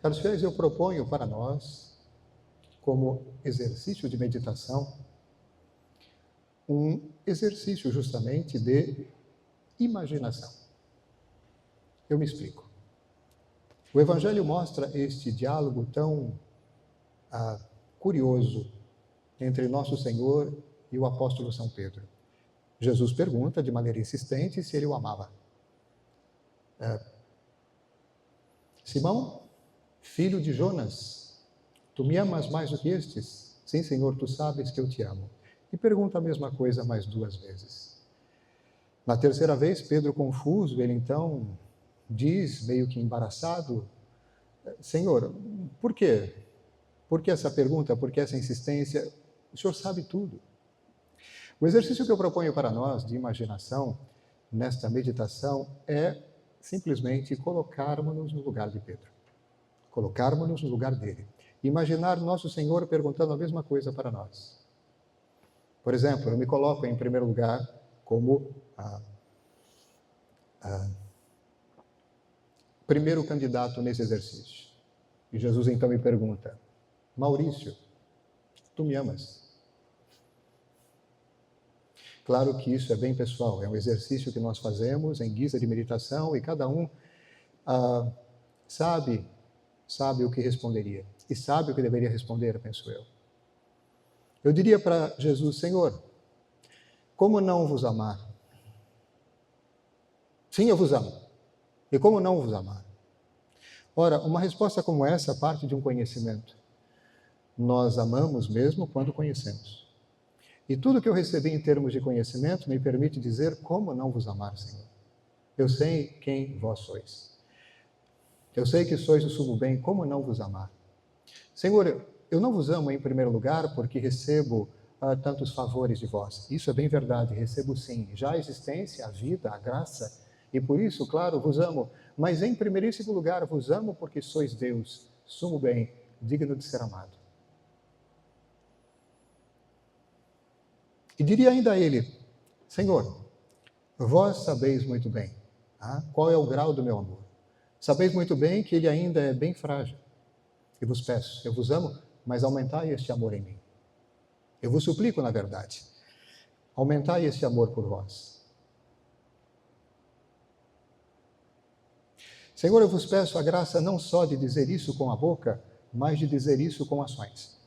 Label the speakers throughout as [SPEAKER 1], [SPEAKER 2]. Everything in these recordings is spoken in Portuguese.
[SPEAKER 1] Caros fiéis, eu proponho para nós, como exercício de meditação, um exercício justamente de imaginação. Eu me explico. O Evangelho mostra este diálogo tão curioso entre Nosso Senhor e o apóstolo São Pedro. Jesus pergunta de maneira insistente se ele o amava. Simão, filho de Jonas, tu me amas mais do que estes? Sim, Senhor, tu sabes que eu te amo. E pergunta a mesma coisa mais 2 vezes. Na terceira vez, Pedro, confuso, ele então diz, meio que embaraçado, Senhor, por quê? Por que essa pergunta? Por que essa insistência? O Senhor sabe tudo. O exercício que eu proponho para nós, de imaginação, nesta meditação, é simplesmente colocarmos-nos no lugar de Pedro. Colocarmos-nos no lugar dele. Imaginar Nosso Senhor perguntando a mesma coisa para nós. Por exemplo, eu me coloco em primeiro lugar como primeiro candidato nesse exercício. E Jesus então me pergunta, Maurício, tu me amas? Claro que isso é bem pessoal, é um exercício que nós fazemos em guisa de meditação e cada um sabe o que responderia e sabe o que deveria responder, penso eu. Eu diria para Jesus, Senhor, como não vos amar? Sim, eu vos amo. E como não vos amar? Ora, uma resposta como essa parte de um conhecimento. Nós amamos mesmo quando conhecemos. E tudo que eu recebi em termos de conhecimento me permite dizer como não vos amar, Senhor. Eu sei quem vós sois. Eu sei que sois o sumo bem, como não vos amar? Senhor, eu não vos amo em primeiro lugar porque recebo tantos favores de vós. Isso é bem verdade, recebo sim. Já a existência, a vida, a graça. E por isso, claro, vos amo. Mas em primeiríssimo lugar, vos amo porque sois Deus, sumo bem, digno de ser amado. E diria ainda a ele, Senhor, vós sabeis muito bem qual é o grau do meu amor. Sabeis muito bem que ele ainda é bem frágil. E vos peço, eu vos amo, mas aumentai este amor em mim. Eu vos suplico, na verdade, aumentai este amor por vós. Senhor, eu vos peço a graça não só de dizer isso com a boca, mas de dizer isso com ações.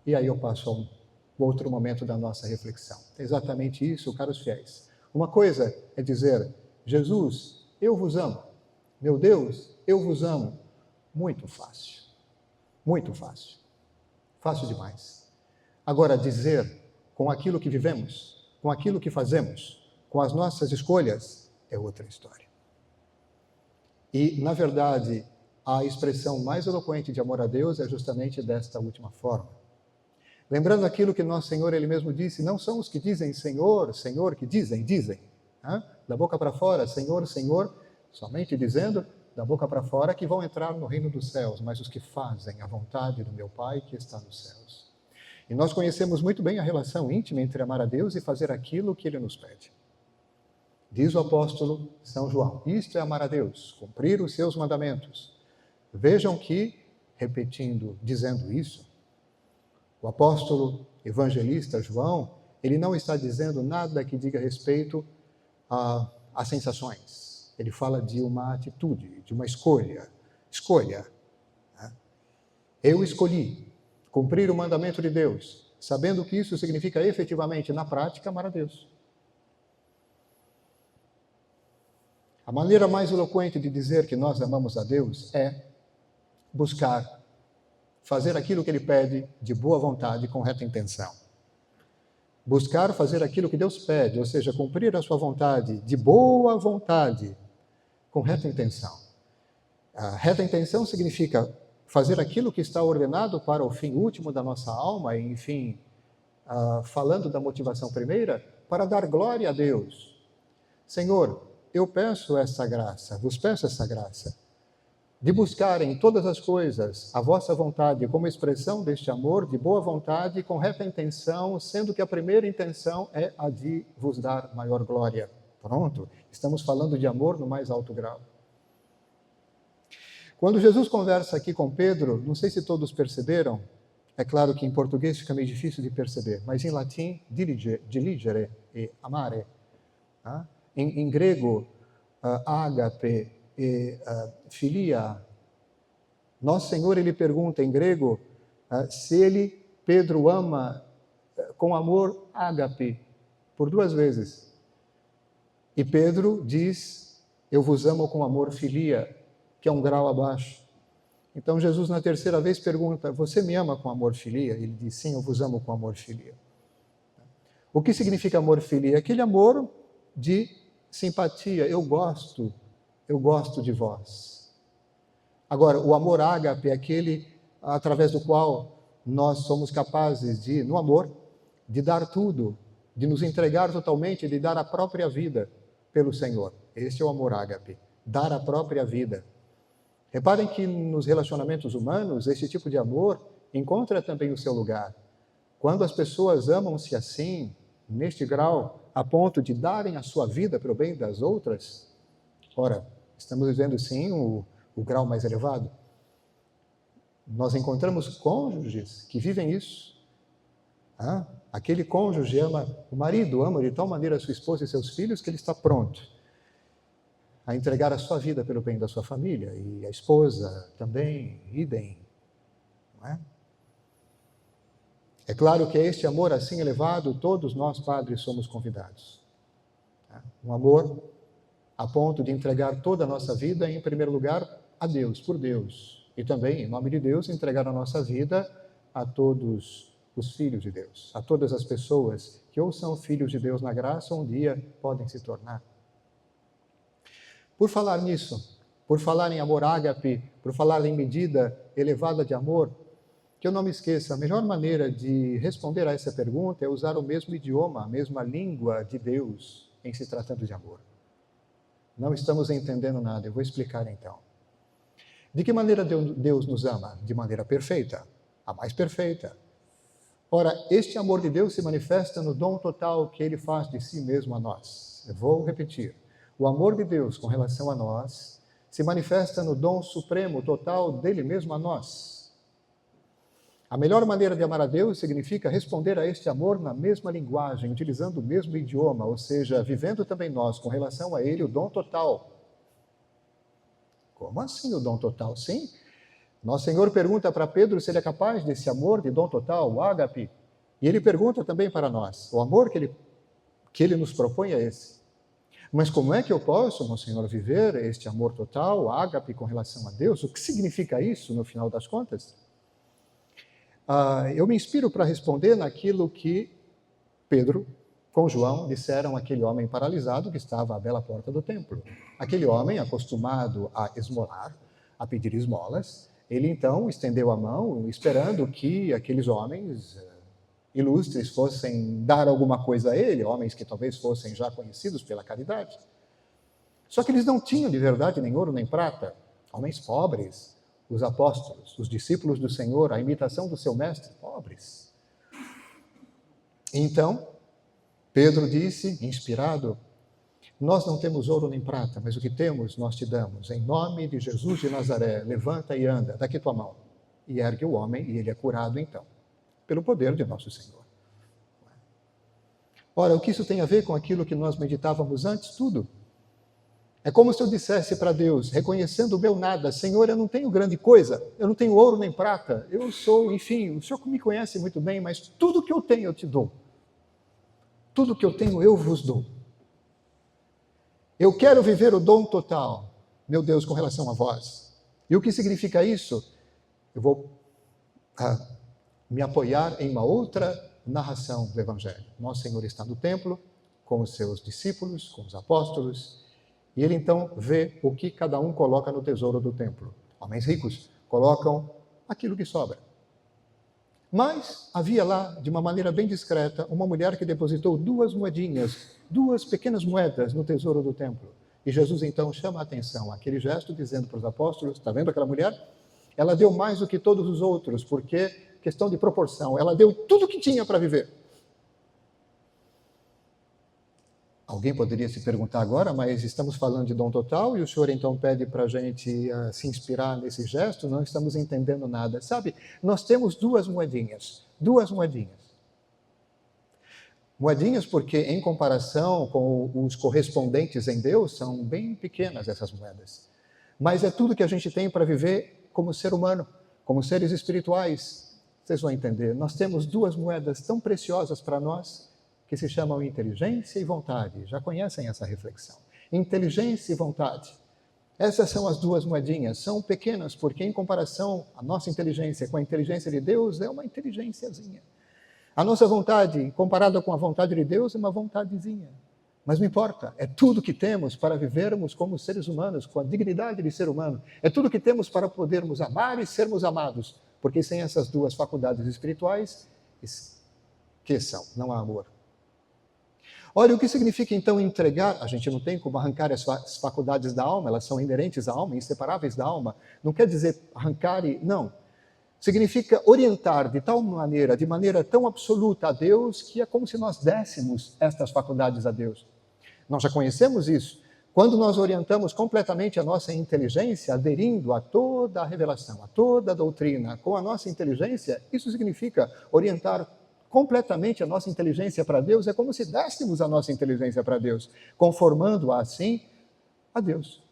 [SPEAKER 1] E aí eu passo a um outro momento da nossa reflexão. É exatamente isso, caros fiéis. Uma coisa é dizer, Jesus, eu vos amo. Meu Deus, eu vos amo. Muito fácil. Muito fácil. Fácil demais. Agora, dizer com aquilo que vivemos, com aquilo que fazemos, com as nossas escolhas, é outra história. E, na verdade, a expressão mais eloquente de amor a Deus é justamente desta última forma. Lembrando aquilo que nosso Senhor, Ele mesmo disse, não são os que dizem Senhor, Senhor, que dizem. Da boca para fora, Senhor, Senhor, somente dizendo, da boca para fora, que vão entrar no reino dos céus, mas os que fazem a vontade do meu Pai que está nos céus. E nós conhecemos muito bem a relação íntima entre amar a Deus e fazer aquilo que Ele nos pede. Diz o apóstolo São João, isto é amar a Deus, cumprir os seus mandamentos. Vejam que, dizendo isso, o apóstolo evangelista João, ele não está dizendo nada que diga respeito a sensações. Ele fala de uma atitude, de uma escolha. Eu escolhi cumprir o mandamento de Deus, sabendo que isso significa efetivamente, na prática, amar a Deus. A maneira mais eloquente de dizer que nós amamos a Deus é buscar fazer aquilo que Ele pede de boa vontade e com reta intenção. Buscar fazer aquilo que Deus pede, ou seja, cumprir a sua vontade de boa vontade, com reta intenção. A reta intenção significa fazer aquilo que está ordenado para o fim último da nossa alma, e, enfim, falando da motivação primeira, para dar glória a Deus. Senhor, eu peço essa graça, vos peço essa graça, de buscar em todas as coisas a vossa vontade como expressão deste amor, de boa vontade, com reta intenção, sendo que a primeira intenção é a de vos dar maior glória. Pronto, estamos falando de amor no mais alto grau. Quando Jesus conversa aqui com Pedro, não sei se todos perceberam, é claro que em português fica meio difícil de perceber, mas em latim, diligere e amare. Tá? Em grego, ágape e filia. Nosso Senhor, ele pergunta em grego se Pedro ama com amor ágape, por 2 vezes. E Pedro diz, eu vos amo com amor filia, que é um grau abaixo. Então Jesus na 3ª vez pergunta, você me ama com amor filia? Ele diz, sim, eu vos amo com amor filia. O que significa amor filia? Aquele amor de simpatia, eu gosto de vós. Agora, o amor ágape é aquele através do qual nós somos capazes de, no amor, de dar tudo, de nos entregar totalmente, de dar a própria vida pelo Senhor. Esse é o amor ágape, dar a própria vida. Reparem que nos relacionamentos humanos, esse tipo de amor encontra também o seu lugar. Quando as pessoas amam-se assim, neste grau, a ponto de darem a sua vida para o bem das outras, ora, estamos vivendo sim o grau mais elevado. Nós encontramos cônjuges que vivem isso. Aquele cônjuge ama, o marido ama de tal maneira a sua esposa e seus filhos que ele está pronto a entregar a sua vida pelo bem da sua família, e a esposa também, idem. Não é? É claro que a este amor assim elevado, todos nós padres somos convidados. Um amor a ponto de entregar toda a nossa vida, em primeiro lugar, a Deus, por Deus. E também, em nome de Deus, entregar a nossa vida a todos os filhos de Deus, a todas as pessoas que ou são filhos de Deus na graça, ou um dia podem se tornar. Por falar nisso, por falar em amor ágape, por falar em medida elevada de amor, que eu não me esqueça, a melhor maneira de responder a essa pergunta é usar o mesmo idioma, a mesma língua de Deus em se tratando de amor. Não estamos entendendo nada, eu vou explicar então. De que maneira Deus nos ama? De maneira perfeita, a mais perfeita. Ora, este amor de Deus se manifesta no dom total que Ele faz de si mesmo a nós. Eu vou repetir. O amor de Deus com relação a nós se manifesta no dom supremo, total dele mesmo a nós. A melhor maneira de amar a Deus significa responder a este amor na mesma linguagem, utilizando o mesmo idioma, ou seja, vivendo também nós com relação a Ele o dom total. Como assim o dom total? Sim. Nosso Senhor pergunta para Pedro se ele é capaz desse amor de dom total, o ágape. E ele pergunta também para nós, o amor que ele nos propõe é esse. Mas como é que eu posso, meu Senhor, viver este amor total, ágape, com relação a Deus? O que significa isso, no final das contas? Eu me inspiro para responder naquilo que Pedro, com João, disseram àquele homem paralisado que estava à bela porta do templo. Aquele homem, acostumado a esmolar, a pedir esmolas, ele então estendeu a mão, esperando que aqueles homens ilustres fossem dar alguma coisa a ele, homens que talvez fossem já conhecidos pela caridade. Só que eles não tinham de verdade nem ouro nem prata, homens pobres, os apóstolos, os discípulos do Senhor, a imitação do seu mestre, pobres. Então, Pedro disse, inspirado, nós não temos ouro nem prata, mas o que temos nós te damos. Em nome de Jesus de Nazaré, levanta e anda, dá aqui tua mão. E ergue o homem e ele é curado então, pelo poder de nosso Senhor. Ora, o que isso tem a ver com aquilo que nós meditávamos antes? Tudo. É como se eu dissesse para Deus, reconhecendo o meu nada, Senhor, eu não tenho grande coisa, eu não tenho ouro nem prata, eu sou, enfim, o Senhor me conhece muito bem, mas tudo que eu tenho eu te dou. Tudo que eu tenho eu vos dou. Eu quero viver o dom total, meu Deus, com relação a vós. E o que significa isso? Eu vou me apoiar em uma outra narração do Evangelho. Nosso Senhor está no templo, com os seus discípulos, com os apóstolos, e ele então vê o que cada um coloca no tesouro do templo. Homens ricos colocam aquilo que sobra. Mas havia lá, de uma maneira bem discreta, uma mulher que depositou 2 moedinhas, 2 pequenas moedas no tesouro do templo. E Jesus então chama a atenção, aquele gesto dizendo para os apóstolos, está vendo aquela mulher? Ela deu mais do que todos os outros, porque, questão de proporção, ela deu tudo o que tinha para viver. Alguém poderia se perguntar agora, mas estamos falando de dom total e o senhor então pede para a gente se inspirar nesse gesto, não estamos entendendo nada. Sabe, nós temos duas moedinhas. Moedinhas porque, em comparação com os correspondentes em Deus, são bem pequenas essas moedas. Mas é tudo que a gente tem para viver como ser humano, como seres espirituais. Vocês vão entender. Nós temos duas moedas tão preciosas para nós, que se chamam inteligência e vontade. Já conhecem essa reflexão. Inteligência e vontade. Essas são as duas moedinhas. São pequenas porque, em comparação, a nossa inteligência com a inteligência de Deus é uma inteligênciazinha. A nossa vontade, comparada com a vontade de Deus, é uma vontadezinha. Mas não importa, é tudo que temos para vivermos como seres humanos, com a dignidade de ser humano. É tudo que temos para podermos amar e sermos amados. Porque sem essas duas faculdades espirituais, esqueçam, não há amor. Olha, o que significa então entregar? A gente não tem como arrancar as faculdades da alma, elas são inerentes à alma, inseparáveis da alma. Não quer dizer arrancar e... Não. Significa orientar de maneira tão absoluta a Deus, que é como se nós dessemos estas faculdades a Deus. Nós já conhecemos isso. Quando nós orientamos completamente a nossa inteligência, aderindo a toda a revelação, a toda a doutrina, com a nossa inteligência, isso significa orientar completamente a nossa inteligência para Deus, é como se dessemos a nossa inteligência para Deus, conformando-a assim a Deus.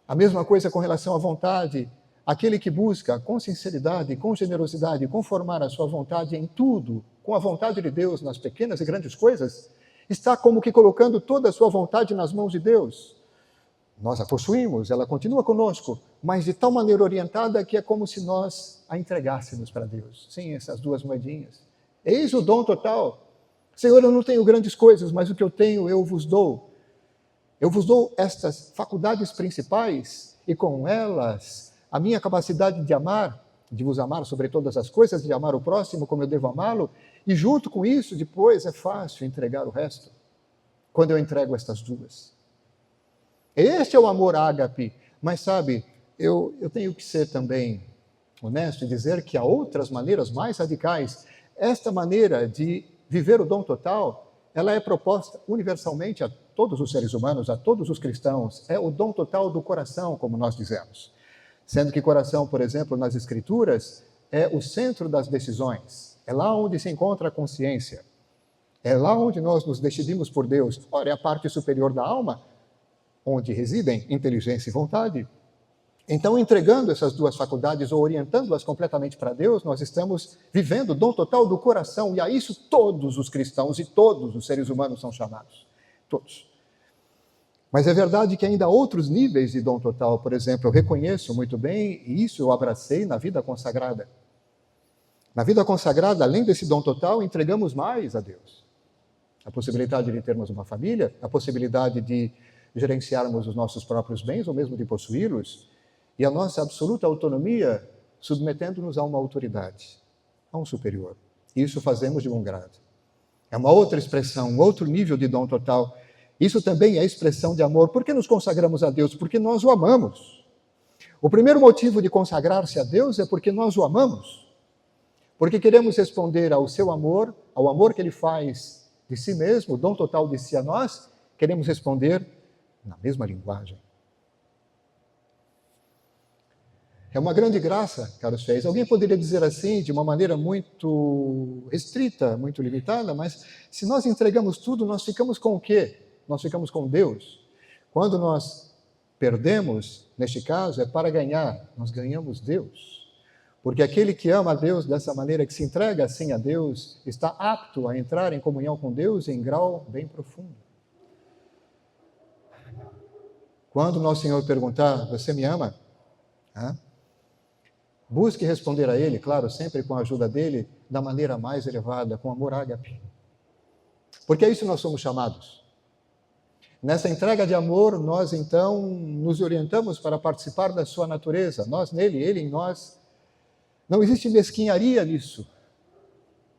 [SPEAKER 1] A mesma coisa com relação à vontade. Aquele que busca com sinceridade, com generosidade, conformar a sua vontade em tudo, com a vontade de Deus nas pequenas e grandes coisas, está como que colocando toda a sua vontade nas mãos de Deus. Nós a possuímos, ela continua conosco, mas de tal maneira orientada que é como se nós a entregássemos para Deus. Sim, essas duas moedinhas. Eis o dom total. Senhor, eu não tenho grandes coisas, mas o que eu tenho eu vos dou. Eu vos dou estas faculdades principais e com elas a minha capacidade de amar, de vos amar sobre todas as coisas, de amar o próximo como eu devo amá-lo, e junto com isso, depois é fácil entregar o resto, quando eu entrego estas duas. Este é o amor ágape, mas sabe, eu tenho que ser também honesto e dizer que há outras maneiras mais radicais. Esta maneira de viver o dom total, ela é proposta universalmente a todos os seres humanos, a todos os cristãos. É o dom total do coração, como nós dizemos. Sendo que coração, por exemplo, nas Escrituras, é o centro das decisões. É lá onde se encontra a consciência. É lá onde nós nos decidimos por Deus. Ora, é a parte superior da alma, onde residem inteligência e vontade. Então, entregando essas duas faculdades ou orientando-as completamente para Deus, nós estamos vivendo o dom total do coração. E a isso todos os cristãos e todos os seres humanos são chamados. Todos. Mas é verdade que ainda há outros níveis de dom total. Por exemplo, eu reconheço muito bem, e isso eu abracei na vida consagrada. Na vida consagrada, além desse dom total, entregamos mais a Deus. A possibilidade de termos uma família, a possibilidade de gerenciarmos os nossos próprios bens, ou mesmo de possuí-los, e a nossa absoluta autonomia, submetendo-nos a uma autoridade, a um superior. E isso fazemos de bom grado. É uma outra expressão, um outro nível de dom total. Isso também é expressão de amor. Por que nos consagramos a Deus? Porque nós o amamos. O primeiro motivo de consagrar-se a Deus é porque nós o amamos. Porque queremos responder ao seu amor, ao amor que ele faz de si mesmo, o dom total de si a nós, queremos responder na mesma linguagem. É uma grande graça, caros fiéis. Alguém poderia dizer assim, de uma maneira muito restrita, muito limitada, mas se nós entregamos tudo, nós ficamos com o quê? Nós ficamos com Deus. Quando nós perdemos, neste caso, é para ganhar. Nós ganhamos Deus. Porque aquele que ama a Deus dessa maneira, que se entrega assim a Deus, está apto a entrar em comunhão com Deus em grau bem profundo. Quando nosso Senhor perguntar, você me ama? Busque responder a Ele, claro, sempre com a ajuda dEle, da maneira mais elevada, com amor ágape. Porque é isso que nós somos chamados. Nessa entrega de amor, nós então nos orientamos para participar da sua natureza. Nós nele, ele em nós. Não existe mesquinharia nisso.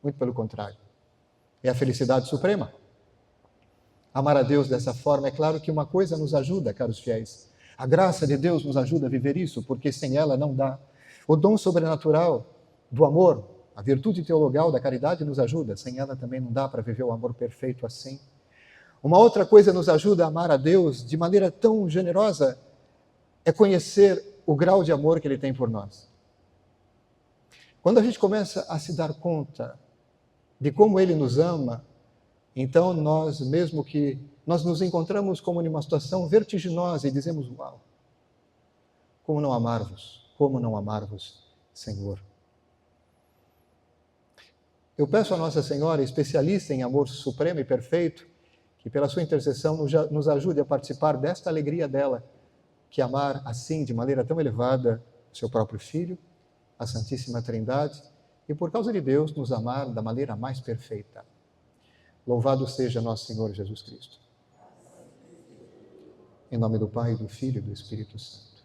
[SPEAKER 1] Muito pelo contrário. É a felicidade suprema. Amar a Deus dessa forma, é claro que uma coisa nos ajuda, caros fiéis. A graça de Deus nos ajuda a viver isso, porque sem ela não dá. O dom sobrenatural do amor, a virtude teologal da caridade nos ajuda. Sem ela também não dá para viver o amor perfeito assim. Uma outra coisa nos ajuda a amar a Deus de maneira tão generosa é conhecer o grau de amor que Ele tem por nós. Quando a gente começa a se dar conta de como Ele nos ama, então nós nos encontramos como numa situação vertiginosa e dizemos, uau, como não amar-vos, Senhor. Eu peço a Nossa Senhora, especialista em amor supremo e perfeito, que pela sua intercessão nos ajude a participar desta alegria dela, que amar assim, de maneira tão elevada, o seu próprio Filho, a Santíssima Trindade, e por causa de Deus, nos amar da maneira mais perfeita. Louvado seja nosso Senhor Jesus Cristo. Em nome do Pai, do Filho e do Espírito Santo.